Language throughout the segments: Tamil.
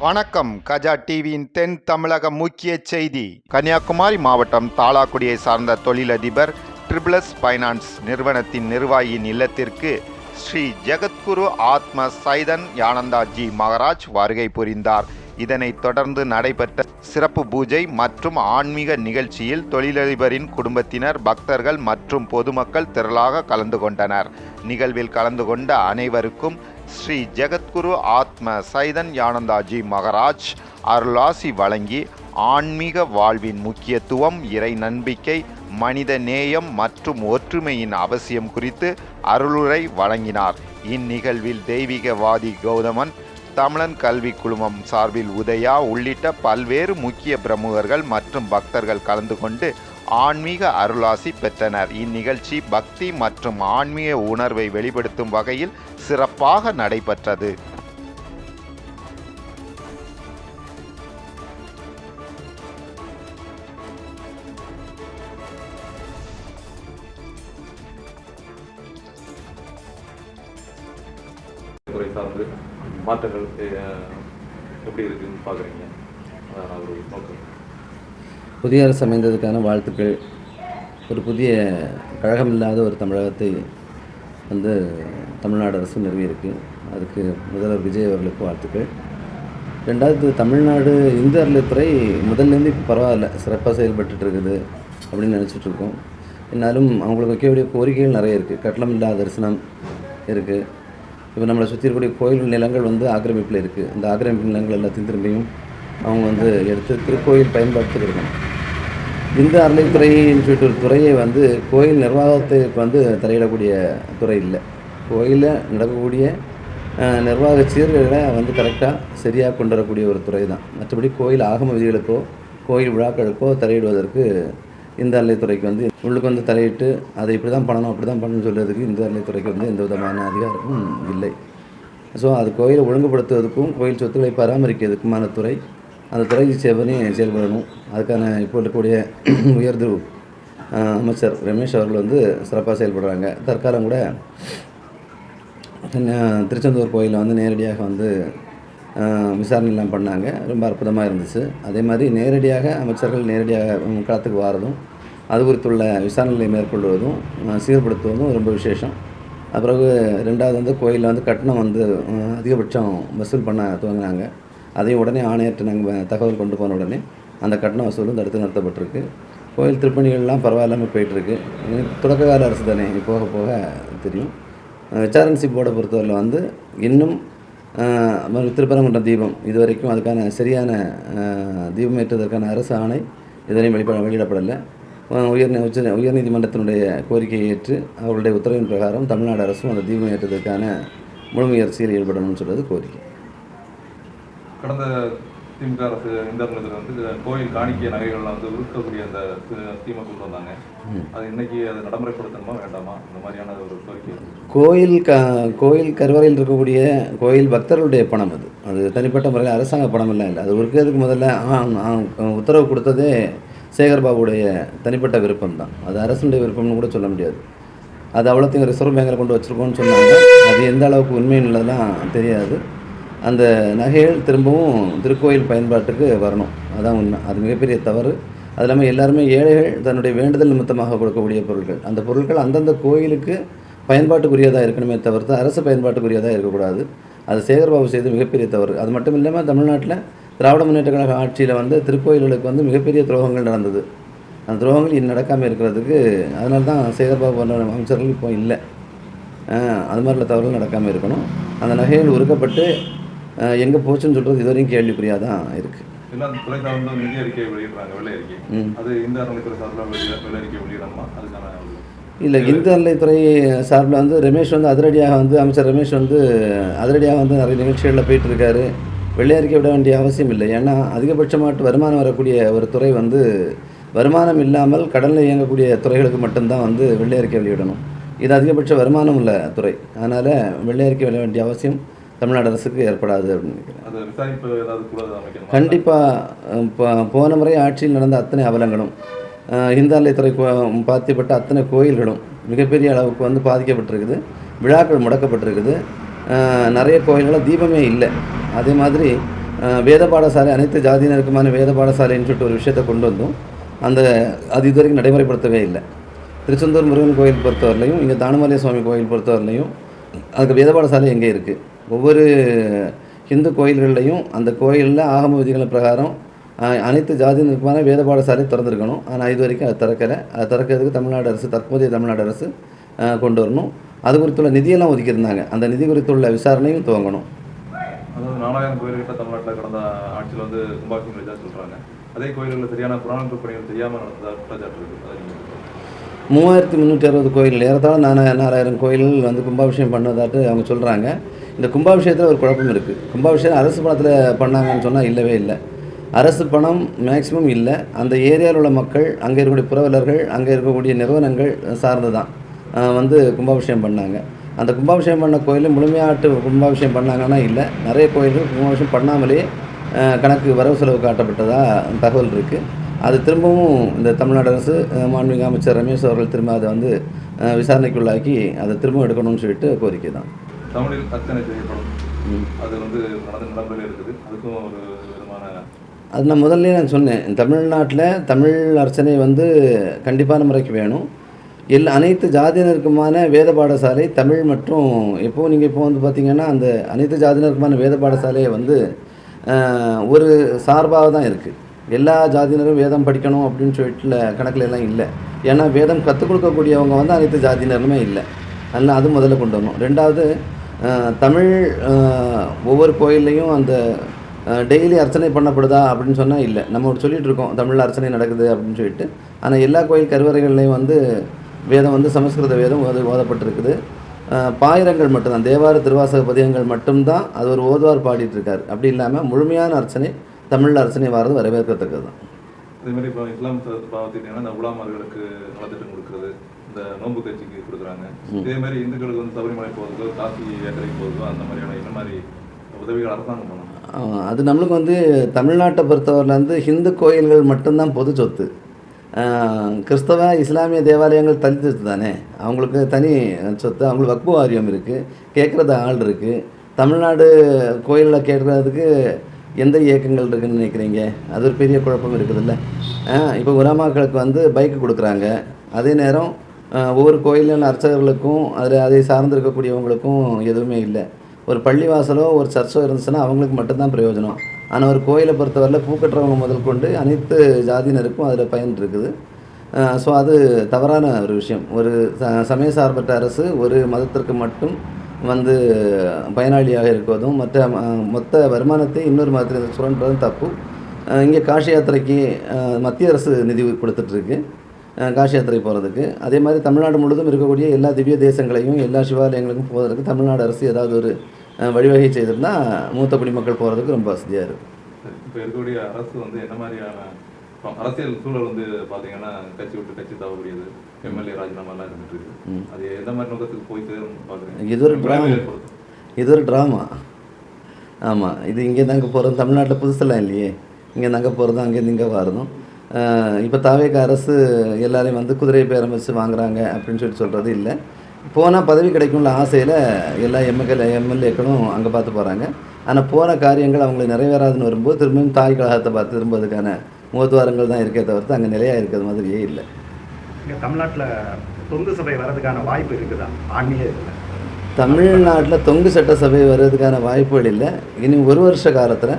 வணக்கம். கஜா டிவியின் தென் தமிழக முக்கிய செய்தி. கன்னியாகுமரி மாவட்டம் தாளாக்குடியை சார்ந்த தொழிலதிபர் ட்ரிபிள்எஸ் ஃபைனான்ஸ் நிறுவனத்தின் நிர்வாகியின் இல்லத்திற்கு ஸ்ரீ ஜெகத்குரு ஆத்ம சைதன் யானந்தாஜி மகாராஜ் வருகை புரிந்தார். இதனைத் தொடர்ந்து நடைபெற்ற சிறப்பு பூஜை மற்றும் ஆன்மீக நிகழ்ச்சியில் தொழிலதிபரின் குடும்பத்தினர், பக்தர்கள் மற்றும் பொதுமக்கள் திரளாக கலந்து கொண்டனர். நிகழ்வில் கலந்து கொண்ட அனைவருக்கும் ஸ்ரீ ஜெகத்குரு ஆத்ம சைதன் யானந்தாஜி மகாராஜ் அருளாசி வழங்கி ஆன்மீக வாழ்வின் முக்கியத்துவம், இறை நம்பிக்கை, மனித நேயம் மற்றும் ஒற்றுமையின் அவசியம் குறித்து அருளுரை வழங்கினார். இந்நிகழ்வில் தெய்வீகவாதி கௌதமன், தமிழன் கல்வி குழுமம் சார்பில் உதயா உள்ளிட்ட பல்வேறு முக்கிய பிரமுகர்கள் மற்றும் பக்தர்கள் கலந்து கொண்டு ஆன்மீக அருளாசி பெற்றனர். இந்நிகழ்ச்சி பக்தி மற்றும் ஆன்மீக உணர்வை வெளிப்படுத்தும் வகையில் சிறப்பாக நடைபெற்றது. துறை சார்ந்து மாற்றங்கள் எப்படி இருக்குன்னு பார்க்குறீங்க? அதான் ஒரு நோக்கம். புதிய அரசு அமைந்ததுக்கான வாழ்த்துக்கள். ஒரு புதிய கழகமில்லாத ஒரு தமிழகத்தை தமிழ்நாடு அரசு நிறுவியிருக்கு. அதுக்கு முதல்வர் விஜய் அவர்களுக்கு வாழ்த்துக்கள். ரெண்டாவது, தமிழ்நாடு இந்து அறநிலையத்துறை முதல்லேருந்து இப்போ பரவாயில்ல, சிறப்பாக செயல்பட்டு இருக்குது அப்படின்னு நினச்சிட்ருக்கோம். என்னாலும் அவங்களுக்கு வைக்கக்கூடிய கோரிக்கைகள் நிறைய இருக்குது. கட்டணம் இல்லாத தரிசனம் இருக்குது. இப்போ நம்மளை சுற்றி இருக்கக்கூடிய கோயில் நிலங்கள் ஆக்கிரமிப்பில் இருக்குது. அந்த ஆக்கிரமிப்பு நிலங்கள் எல்லாத்தையும் திரும்பியும் அவங்க எடுத்து திருக்கோயில் பயன்பாட்டுக்கு இருக்கணும். இந்து அறநிலையத்துறைன்னு சொல்லிட்டு ஒரு துறையை கோயில் நிர்வாகத்துக்கு தலையிடக்கூடிய துறை இல்லை. கோயிலில் நடக்கக்கூடிய நிர்வாக சீர்களை கரெக்டாக சரியாக கொண்டு வரக்கூடிய ஒரு துறை தான். மற்றபடி கோயில் ஆகம விதிகளுக்கோ கோயில் விழாக்களுக்கோ தலையிடுவதற்கு இந்து அறநிலையத்துறைக்கு உள்ளுக்கு தலையிட்டு அதை இப்படி தான் பண்ணணும் அப்படி தான் பண்ணணும்னு சொல்கிறதுக்கு இந்து அறநிலையத்துறைக்கு எந்த விதமான அதிகாரமும் இல்லை. ஸோ அது கோயிலை ஒழுங்குபடுத்துவதற்கும் கோயில் சொத்துக்களை பராமரிக்கிறதுக்குமான துறை. அந்த துறை செயல்படணும். அதுக்கான இப்போ இருக்கக்கூடிய உயர்து அமைச்சர் ரமேஷ் அவர்கள் சிறப்பாக செயல்படுறாங்க. தற்காலம் கூட திருச்செந்தூர் கோயிலில் நேரடியாக விசாரணைலாம் பண்ணாங்க. ரொம்ப அற்புதமாக இருந்துச்சு. அதே மாதிரி நேரடியாக அமைச்சர்கள் நேரடியாக களத்துக்கு வாரதும், அது குறித்துள்ள விசாரணைகளை மேற்கொள்வதும் சீர்படுத்துவதும் ரொம்ப விசேஷம். அப்புறம் ரெண்டாவது கோயிலில் கட்டணம் அதிகபட்சம் வசூல் பண்ண துவங்கினாங்க. அதையும் உடனே ஆணையற்ற நாங்கள் தகவல் கொண்டு போன உடனே அந்த கட்டண வசூலும் தடுத்து நிறுத்தப்பட்டிருக்கு. கோயில் திருப்பணிகள்லாம் பரவாயில்லாமல் போயிட்டுருக்கு. தொடக்க கால அரசு தானே, போக போக தெரியும். ஹெச்ஆர்என்சி போர்டை பொறுத்தவரையில் இன்னும் திருப்பரங்குன்றம் தீபம் இதுவரைக்கும் அதுக்கான சரியான தீபம் ஏற்றுவதற்கான அரசு ஆணை இதுவரையும் வெளியிடப்படலை. உயர்நீதிமன்றத்தினுடைய கோரிக்கையை ஏற்று அவர்களுடைய உத்தரவின் பிரகாரம் தமிழ்நாடு அரசும் அந்த தீபம் ஏற்றுவதற்கான முழு முயற்சியில் ஈடுபடணும்னு சொல்கிறது கோரிக்கை. கடந்த திமுக அரசு இந்த கோயில் காணிக்கை நகைகள்லாம் உருக்கக்கூடிய அந்த ஸ்கீமை கொண்டு வந்தாங்க. அது இன்னைக்கு அதை நடைமுறைப்படுத்தணுமா வேண்டாமா? இந்த மாதிரியான ஒரு கோரிக்கை. கோயில் கருவறையில் இருக்கக்கூடிய கோயில் பக்தர்களுடைய பணம் அது தனிப்பட்ட முறையில் அரசாங்க பணமெல்லாம் இல்லை. அது உருக்கிறதுக்கு முதல்ல உத்தரவு கொடுத்ததே சேகர்பாபுடைய தனிப்பட்ட விருப்பம் தான். அது அரசுடைய விருப்பம்னு கூட சொல்ல முடியாது. அது அவ்வளோத்தையும் ரிசர்வ் பேங்கில் கொண்டு வச்சுருக்கோன்னு சொன்னாங்க. அது எந்த அளவுக்கு உண்மையினதான் தெரியாது. அந்த நகைகள் திரும்பவும் திருக்கோயில் பயன்பாட்டுக்கு வரணும், அதான் உண்மை. அது மிகப்பெரிய தவறு. அது இல்லாமல் எல்லாருமே ஏழைகள் தன்னுடைய வேண்டுதல் நிமித்தமாக கொடுக்கக்கூடிய பொருட்கள், அந்த பொருட்கள் அந்தந்த கோயிலுக்கு பயன்பாட்டுக்குரியதாக இருக்கணுமே தவிர்த்து அரசு பயன்பாட்டுக்குரியதாக இருக்கக்கூடாது. அது சேகர்பாபு செய்து மிகப்பெரிய தவறு. அது மட்டும் இல்லாமல் தமிழ்நாட்டில் திராவிட முன்னேற்ற கழக ஆட்சியில் திருக்கோயில்களுக்கு மிகப்பெரிய துரோகங்கள் நடந்தது. அந்த துரோகங்கள் இன்னும் நடக்காமல் இருக்கிறதுக்கு அதனால தான் சேகர்பாபு அமைச்சர்கள் இப்போ இல்லை. அது மாதிரிலாம் தவறுகள் நடக்காமல் இருக்கணும். அந்த நகைகள் உருக்கப்பட்டு எங்கே போச்சுன்னு சொல்கிறது இதுவரையும் கேள்விக்குறியாக தான் இருக்குது. எல்லாம் துறை சார்ந்த நிதி அறிக்கை வெளியிடுறாங்க, வெள்ளை அறிக்கை. அது இந்த அறநிலையத்துறை சார்பில் வெள்ளை அறிக்கை வெளியிடணுமா? அதுக்கான இல்லை, இந்து அறநிலையத்துறை சார்பில் ரமேஷ் அதிரடியாக அமைச்சர் ரமேஷ் அதிரடியாக நிறைய நிகழ்ச்சிகளில் போயிட்டுருக்காரு. வெள்ளை அறிக்கை விட வேண்டிய அவசியம் இல்லை. ஏன்னா அதிகபட்சமாட்டு வருமானம் வரக்கூடிய ஒரு துறை வருமானம் இல்லாமல் கடலில் இயங்கக்கூடிய துறைகளுக்கு மட்டும்தான் வெள்ளை அறிக்கை வெளியிடணும். இது அதிகபட்ச வருமானம் உள்ள துறை. அதனால் வெள்ளை அறிக்கை வெளியிட வேண்டிய அவசியம் தமிழ்நாடு அரசுக்கு ஏற்படாது அப்படின்னு நினைக்கிறேன். கண்டிப்பாக போன முறை ஆட்சியில் நடந்த அத்தனை அவலங்களும், இந்து அறநிலையத்துறை பாதிக்கப்பட்ட அத்தனை கோயில்களும் மிகப்பெரிய அளவுக்கு பாதிக்கப்பட்டிருக்குது. விழாக்கள் முடக்கப்பட்டிருக்குது. நிறைய கோயில்களில் தீபமே இல்லை. அதே மாதிரி வேத பாடசாலை அனைத்து ஜாதியினருக்குமான வேத பாடசாலைன்னு சொல்லிட்டு ஒரு விஷயத்தை கொண்டு வந்தோம். அது இது வரைக்கும் நடைமுறைப்படுத்தவே இல்லை. திருச்செந்தூர் முருகன் கோயில் பொறுத்தவரையிலையும், இங்கே தானுமலை சுவாமி கோயில் பொறுத்தவரையிலையும் அதுக்கு வேத பாடசாலை எங்கே இருக்குது? ஒவ்வொரு ஹிந்து கோயில்கள்லையும் அந்த கோயிலில் ஆகம விதிகள் பிரகாரம் அனைத்து ஜாதியினருக்குமான வேத பாடசாலை திறந்துருக்கணும். ஆனால் இது வரைக்கும் அது திறக்கலை. அது திறக்கிறதுக்கு தமிழ்நாடு அரசு, தற்போதைய தமிழ்நாடு அரசு கொண்டு வரணும். அது குறித்துள்ள நிதியெல்லாம் ஒதுக்கியிருந்தாங்க. அந்த நிதி குறித்துள்ள விசாரணையும் துவங்கணும். அதாவது 4000 கோயில்கிட்ட தமிழ்நாட்டில் கடந்த ஆட்சியில் வந்து கும்பாபிஷேகம் நடந்ததா சொல்கிறாங்க. அதே கோயில்களில் சரியான புராணத்து பணிகள் செய்யாமல் நடந்ததா குற்றச்சாட்டு இருக்குது. அது நீங்கள் 3360 கோயில், ஏறத்தாழ 4000 கோயில்கள் வந்து கும்பாபிஷேகம் பண்ணதாட்டு அவங்க சொல்கிறாங்க. இந்த கும்பாபிஷேகத்தில் ஒரு குழப்பம் இருக்குது. கும்பாபிஷேகம் அரசு பணத்தில் பண்ணாங்கன்னு சொன்னால் இல்லவே இல்லை. அரசு பணம் மேக்சிமம் இல்லை. அந்த ஏரியாவில் உள்ள மக்கள், அங்கே இருக்கக்கூடிய புரவலர்கள், அங்கே இருக்கக்கூடிய நிறுவனங்கள் சார்ந்து தான் வந்து கும்பாபிஷேகம் பண்ணாங்க. அந்த கும்பாபிஷேகம் பண்ண கோயிலில் முழுமையாட்டு கும்பாபிஷேகம் பண்ணாங்கன்னா இல்லை. நிறைய கோயில்கள் கும்பாபிஷேகம் பண்ணாமலே கணக்கு வரவு செலவு காட்டப்பட்டதாக தகவல் இருக்குது. அது திரும்பவும் இந்த தமிழ்நாடு அரசு, மாண்புமிகு அமைச்சர் ரமேஷ் அவர்கள் திரும்ப அதை வந்து விசாரணைக்குள்ளாக்கி அதை திரும்ப எடுக்கணும்னு சொல்லிட்டு கோரிக்கை தான். தமிழில் அர்ச்சனை செய்யப்படும், அது வந்து நடந்த நடைமுறையில் இருக்குது. அதுக்கும் ஒரு விதமான அது நான் முதல்ல சொன்னேன். தமிழ்நாட்டில் தமிழ் அர்ச்சனை வந்து கண்டிப்பான முறைக்கு வேணும். அனைத்து ஜாதியினருக்குமான வேத பாடசாலை தமிழ் மற்றும் எப்போது நீங்கள் இப்போ வந்து பார்த்திங்கன்னா அந்த அனைத்து ஜாதியினருக்குமான வேத பாடசாலையை வந்து ஒரு சார்பாக தான் இருக்குது. எல்லா ஜாதியினரும் வேதம் படிக்கணும் அப்படின்னு சொல்லிட்டு கணக்கில் எல்லாம் இல்லை. ஏன்னா வேதம் கற்றுக் கொடுக்கக்கூடியவங்க வந்து அனைத்து ஜாதியினருமே இல்லை. அதனால் அது முதல்ல கொண்டு வரணும். ரெண்டாவது, தமிழ் ஒவ்வொரு கோயில்லையும் அந்த டெய்லி அர்ச்சனை பண்ணப்படுதா அப்படின்னு சொன்னால் இல்லை. நம்ம சொல்லிகிட்டு இருக்கோம் தமிழில் அர்ச்சனை நடக்குது அப்படின்னு சொல்லிட்டு. ஆனால் எல்லா கோயில் கருவறைகள்லையும் வந்து வேதம் வந்து சமஸ்கிருத வேதம் ஓதப்பட்டிருக்குது. பாயிரங்கள் மட்டும்தான், தேவார திருவாசக பதிகங்கள் மட்டும்தான் அது ஒரு ஓதுவார் பாடிட்டுருக்கார். அப்படி இல்லாமல் முழுமையான அர்ச்சனை தமிழில் அர்ச்சனை வர்றது வரவேற்கத்தக்கது தான். அதேமாதிரி இப்போ இஸ்லாம் பார்த்துக்கிட்டிங்கன்னா இந்த உலாமார்களுக்கு நலத்திட்டம் கொடுக்குறது, இந்த நோன்பு கட்சிக்கு கொடுக்குறாங்க. இதேமாதிரி இந்துக்களுக்கு வந்து சபரிமலை போகிறதோ, காசி யாத்திரைக்கு போகிறதோ, அந்த மாதிரியான என்ன மாதிரி உதவிகள் அரசாங்கம் பண்ணணும்? அது நம்மளுக்கு வந்து தமிழ்நாட்டை பொறுத்தவரையில் வந்து ஹிந்து கோயில்கள் மட்டும்தான் பொது சொத்து. கிறிஸ்தவ இஸ்லாமிய தேவாலயங்கள் தனி சொத்து தானே. அவங்களுக்கு தனி சொத்து, அவங்களுக்கு வக்பு வாரியம் இருக்குது, கேட்குறது ஆள் இருக்குது. தமிழ்நாடு கோயிலில் கேட்குறதுக்கு எந்த இயக்கங்கள் இருக்குதுன்னு நினைக்கிறீங்க? அது ஒரு பெரிய குழப்பம் இருக்குதுல்ல. இப்போ உலமாக்களுக்கு வந்து பைக்கு கொடுக்குறாங்க. அதே நேரம் ஒவ்வொரு கோயிலின் அர்ச்சகர்களுக்கும் அதை சார்ந்திருக்கக்கூடியவங்களுக்கும் எதுவுமே இல்லை. ஒரு பள்ளிவாசலோ ஒரு சர்ச்சோ இருந்துச்சுன்னா அவங்களுக்கு மட்டும்தான் பிரயோஜனம். ஆனால் ஒரு கோயிலை பொறுத்தவரையில் பூக்கட்டுறவங்க முதல் கொண்டு அனைத்து ஜாதியினருக்கும் அதில் பயன் இருக்குது. ஸோ அது தவறான ஒரு விஷயம். ஒரு சமய சார்பற்ற அரசு ஒரு மதத்திற்கு மட்டும் வந்து பயனாளியாக இருப்பதும் மொத்த வருமானத்தை இன்னொரு மதத்தில் சுரண்டுறதும் தப்பு. இங்கே காசி யாத்திரைக்கு மத்திய அரசு நிதி கொடுத்துட்ருக்கு காசி யாத்திரை போகிறதுக்கு. அதே மாதிரி தமிழ்நாடு முழுவதும் இருக்கக்கூடிய எல்லா திவ்ய தேசங்களையும் எல்லா சிவாலயங்களுக்கும் போவதற்கு தமிழ்நாடு அரசு ஏதாவது ஒரு வழிவகை செய்திருந்தால் மூத்த குடிமக்கள் போகிறதுக்கு ரொம்ப வசதியாக இருக்கும். இப்போ இருக்கக்கூடிய அரசு வந்து என்ன மாதிரியான அரசியல் சூழல் வந்து பார்த்தீங்கன்னா கட்சி விட்டு கட்சி தவக்கூடியது, எம்எல்ஏ ராஜினாமாலாம் இருந்துட்டு இருக்கு. அது எந்த மாதிரி நோக்கத்துக்கு போய் சேரும்னு பார்க்குறீங்க? இது ஒரு ட்ராமா. ஆமாம், இது இங்கே தாங்க போகிறோம். தமிழ்நாட்டில் புதுசெல்லாம் இல்லையே. இங்கே தாங்க போகிறதும் அங்கேருந்து இங்கே வரதும். இப்போ தாவேக அரசு எல்லாரையும் வந்து குதிரை பேரம் வச்சு வாங்குறாங்க அப்படின்னு சொல்கிறது இல்லை. போனால் பதவி கிடைக்கும்ல ஆசையில் எல்லா எம்எல்ஏக்களும் அங்கே பார்த்து போகிறாங்க. ஆனால் போன காரியங்கள் அவங்களுக்கு நிறைவேறாதுன்னு வரும்போது திரும்பியும் தாய் கழகத்தை பார்த்து திரும்பதுக்கான முகத்துவாரங்கள் தான் இருக்கே தவிர்த்து அங்கே நிலையாக இருக்கிறது மாதிரியே இல்லை. இங்கே தமிழ்நாட்டில் தொங்கு சபை வர்றதுக்கான வாய்ப்பு இருக்குதா? ஆன்மீக இல்லை, தமிழ்நாட்டில் தொங்கு சட்டசபை வர்றதுக்கான வாய்ப்புகள் இல்லை. இனி ஒரு வருஷ காலத்தில்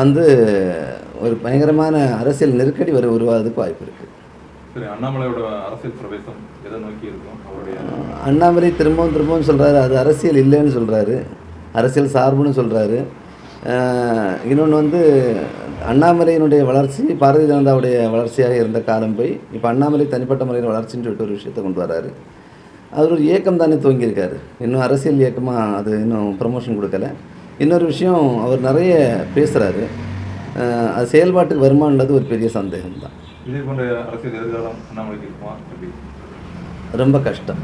வந்து ஒரு பயங்கரமான அரசியல் நெருக்கடி உருவாகிறதுக்கு வாய்ப்பு இருக்குது. சரி, அண்ணாமலையோட அரசியல் பிரவேசம் எதை நோக்கி இருக்கும்? அவருடைய அண்ணாமலை திரும்பவும் சொல்கிறாரு அது அரசியல் இல்லைன்னு சொல்கிறாரு, அரசியல் சார்புன்னு சொல்கிறாரு. இன்னொன்று வந்து அண்ணாமலையினுடைய வளர்ச்சி பாரதிய ஜனதாவுடைய வளர்ச்சியாக இருந்த காலம் போய் இப்போ அண்ணாமலை தனிப்பட்ட முறையில் வளர்ச்சின்னு சொல்லிட்டு ஒரு விஷயத்தை கொண்டு வராரு. அது ஒரு இயக்கம் தானே துவங்கியிருக்காரு, இன்னும் அரசியல் இயக்கமாக அது இன்னும் ப்ரமோஷன் கொடுக்கல. இன்னொரு விஷயம், அவர் நிறைய பேசுகிறாரு, அது செயல்பாட்டுக்கு வருமானது ஒரு பெரிய சந்தேகம் தான். இதே போன்ற அரசியல் எதிர்காலம் அண்ணாமலைக்கு இருக்குமா? ரொம்ப கஷ்டம்.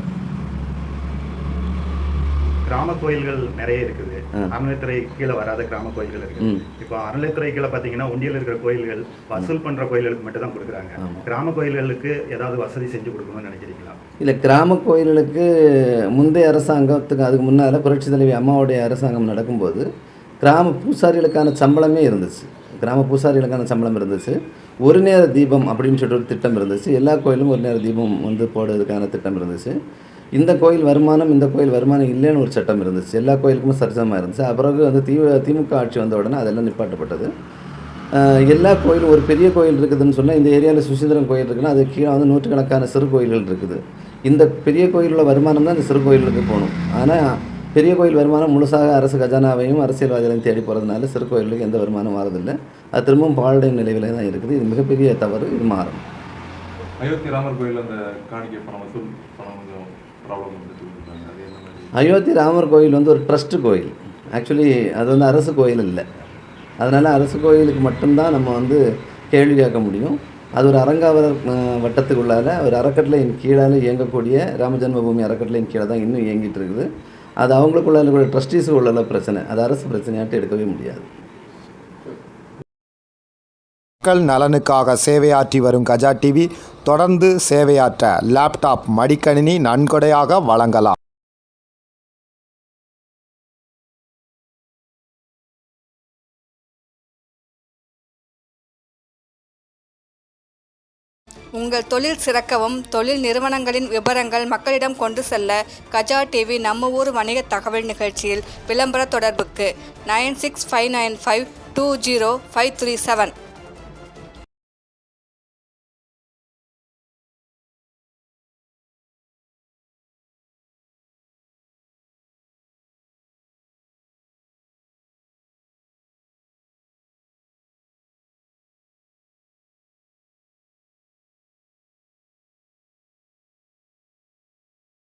கிராம கோயில்கள் நிறைய இருக்குது. அறநிலைத்துறை கீழே வராத கிராம கோயில்கள் இருக்குது. இப்போ அறநிலைத்துறை கீழே பார்த்தீங்கன்னா ஒன்றியில் இருக்கிற கோயில்கள் வசூல் பண்ணுற கோயில்களுக்கு மட்டும் தான் கொடுக்குறாங்க. கிராம கோயில்களுக்கு ஏதாவது வசதி செஞ்சு கொடுக்கணும்னு நினைக்கிறீங்களா? இல்லை, கிராம கோயில்களுக்கு முந்தைய அரசாங்கத்துக்கு அதுக்கு முன்னால் புரட்சி தலைவி அம்மாவுடைய அரசாங்கம் நடக்கும்போது கிராம பூசாரிகளுக்கான சம்பளமே இருந்துச்சு. கிராம பூசாரிகளுக்கான சம்பளம் இருந்துச்சு. ஒரு நேர தீபம் அப்படின்னு சொல்லிட்டு ஒரு திட்டம் இருந்துச்சு. எல்லா கோயிலும் ஒரு நேர தீபம் வந்து போடுறதுக்கான திட்டம் இருந்துச்சு. இந்த கோயில் வருமானம், இந்த கோயில் வருமானம் இல்லைன்னு ஒரு சட்டம் இருந்துச்சு. எல்லா கோயிலுக்குமே சரிசமமாக இருந்துச்சு. பிறகு வந்து திமுக ஆட்சி வந்த உடனே அதெல்லாம் நிப்பாட்டப்பட்டது. எல்லா கோயிலும் ஒரு பெரிய கோயில் இருக்குதுன்னு சொன்னால், இந்த ஏரியாவில் சுசீந்திரம் கோயில் இருக்குன்னா அது கீழே வந்து நூற்றுக்கணக்கான சிறு கோயில்கள் இருக்குது. இந்த பெரிய கோயிலோட வருமானம் தான் இந்த சிறு கோயிலுக்கு போகணும். ஆனால் பெரிய கோயில் வருமானம் முழுசாக அரசு கஜானாவையும் அரசியல்வாதிகளையும் தேடி போகிறதுனால சிறு கோயிலுக்கு எந்த வருமானம் வரதில்லை. அது திரும்பவும் பாழடையும் நிலையில் தான் இருக்குது. இது மிகப்பெரிய தவறு. இது மாறும். அயோத்தி ராமர் கோயில் அந்த காணிக்கை பணம் வசூல் பணம் கொஞ்சம் ப்ராப்ளம் இருக்காங்க. அது என்ன மாதிரி? அயோத்தி ராமர் கோயில் வந்து ஒரு ட்ரஸ்ட் கோயில். ஆக்சுவலி அது வந்து அரசு கோயில் இல்லை. அதனால் அரசு கோயிலுக்கு மட்டும்தான் நம்ம வந்து கேள்வி கேட்க முடியும். அது ஒரு அறங்காவலர் வட்டத்துக்குள்ளால் ஒரு அறக்கட்டளையின் கீழால் இயங்கக்கூடிய ராமஜென்மபூமி அறக்கட்டளையின் கீழே தான் இன்னும் இயங்கிட்டு இருக்குது. அது அவங்களுக்குள்ள இருக்கிற ட்ரஸ்டீஸுக்கு உள்ள பிரச்சனை. அது அரசு பிரச்சனையாட்டு எடுக்கவே முடியாது. மக்கள் நலனுக்காக சேவையாற்றி வரும் கஜா டிவி தொடர்ந்து சேவையாற்ற லேப்டாப், மடிக்கணினி நன்கொடையாக வழங்கலாம். உங்கள் தொழில் சிறக்கவும், தொழில் நிறுவனங்களின் விவரங்கள் மக்களிடம் கொண்டு செல்ல கஜா டிவி நம்ம ஊர் வணிக தகவல் நிகழ்ச்சியில் விளம்பர தொடர்புக்கு 9659520537